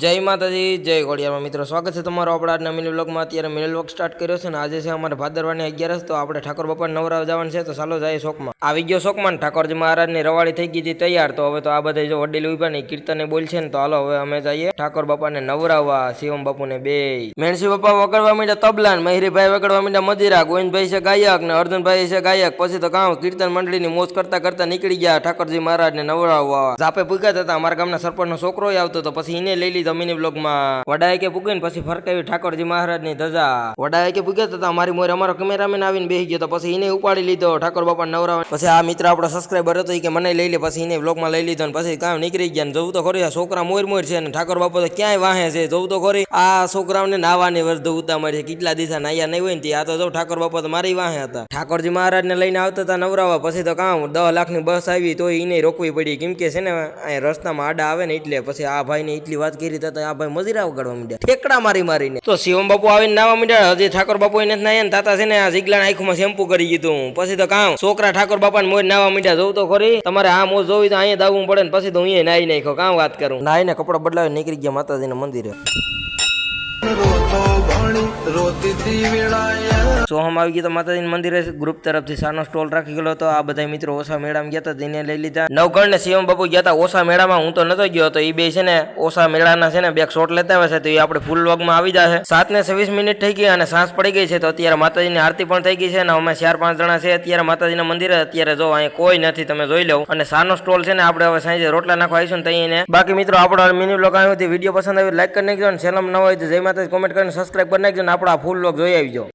જય માતાજી જય ઘોડિયામાં મિત્રો સ્વાગત છે તમારો આપણા આજના મિની વ્લોગમાં। અત્યારે મિની વ્લોગ સ્ટાર્ટ કર્યો છે ને આજે છે અમારે ભાદરવાની 11 તો આપણે ઠાકોર બાપા નવરાવ જવાનું છે તો ચાલો જાય શોકમાં। આવી ગયો શોકમાં ઠાકોરજી મહારાજની રવાડી થઈ ગઈ હતી તૈયાર। તો હવે તો આ બધા જો વડીલ ઉભા ને કીર્તને બોલ છે ને તો હાલો હવે અમે જઈએ ઠાકોર બાપાને નવરાવવા। શિવમ બાપુને બે મેણસી બાપા વગાડવા માંડ્યા તબલા ને મહેરીભાઈ વગાડવા માંડ્યા મજીરા, ગોવિંદભાઈ છે ગાયક ને અર્જુનભાઈ છે ગાયક। પછી તો કામ કીર્તન મંડળીની મોજ કરતા કરતા નીકળી ગયા ઠાકોરજી મહારાજને નવરાવવા। ઝાપે પૂગ્યા હતા અમારા ગામના સરપંચનો છોકરો આવતો તો પછી એને લઈ લીધો મિની વ્લોગમાં। વડાએ કે પૂગે ને પછી ફરકાવી ઠાકોરજી મહારાજની ધજા। વડાએ કે પૂગ્યા હતા અમારી મોર અમારો કેમેરામેન આવીને બેસી ગયો તો પછી એને ઉપાડી લીધો ઠાકોર બાપા નવરાવ। પછી આ મિત્ર આપણો સબસ્ક્રાઈબર હતો કે મને લઈ લે પછી એને વ્લોગમાં લઈ લીધો ને પછી કામ નીકળી ગયા। જવું તો ખરી આ છોકરા મોર છે ને ઠાકોર બાપા તો ક્યાંય વાહે છે। જવું તો ખરી આ છોકરાઓને નાવાની વર્ધ ઉતામળી છે કેટલા દિવસ નાયા નહીં હોય ને આ તો જો ઠાકોર બાપા તો મારી વાહે હતા। ઠાકોરજી મહારાજને લઈને આવતા હતા નવરાવા। પછી તો કામ 10 લાખની બસ આવી તો એને રોકવી પડી કેમ કે છે ને અહીં રસ્તામાં આડા આવે ને એટલે પછી આ ભાઈને એટલી વાત કરી હતા આ ભાઈ મજીરા વગાડવા માંડ્યા ઠેકડા મારી મારીને। તો શિવમ બાપુ આવીને નાવા માંડ્યા। હજી ઠાકોર બાપુ એને નાયા ને તાતા છે ને આ જીગલાના આંખમાં શેમ્પુ કરી દીધું। પછી તો કામ છોકરા ઠાકોર બાપાને મોજ નાવા માંડ્યા। જોવું તો ખરી તમારે આ મોજ જોવી તો અહીંયા દાવવું પડે ને પછી તો હું નાઈ નાખ્યો કામ વાત કરું નાઈને કપડા બદલાવી નીકળી ગયા માતાજીના મંદિરે। સોહમ આવી ગયો તો માતાજીના મંદિરે ગ્રુપ તરફથી સાનો સ્ટોલ રાખી ગયો હતો। આ બધા મિત્રો ઓછા મેળામાં ગયા હતા તેને લઈ લીધા। નવગણ ને શિવમ બાપુ ગયા હતા ઓછા મેળામાં હું તો નતો ગયો તો એ બે છે ને ઓછા મેળાના છે ને બે શોટ લેતા આવે છે તો એ આપણે ફૂલ વ્લોગમાં આવી જશે। 7:26 મિનિટ થઈ ગઈ અને સાંજ પડી ગઈ છે તો અત્યારે માતાજીની આરતી પણ થઈ ગઈ છે ને અમે 4-5 જણા છે અત્યારે માતાજીના મંદિરે। અત્યારે જો અહીં કોઈ નથી તમે જોઈ લો અને સાનો સ્ટોલ છે ને આપણે હવે સાંજે રોટલા નાખવા આવીશું ને તઈને। બાકી મિત્રો આપણો મિની વ્લોગ આવ્યો વિડીયો પસંદ આવ્યો લાઈક કરી નાખજો અને ચેનલ ન હોય તો જય માતાજી કોમેન્ટ કરીને સબસ્ક્રાઇબ કરી નાખજો ને આપણો ફૂલ વ્લોગ જોઈ આવજો।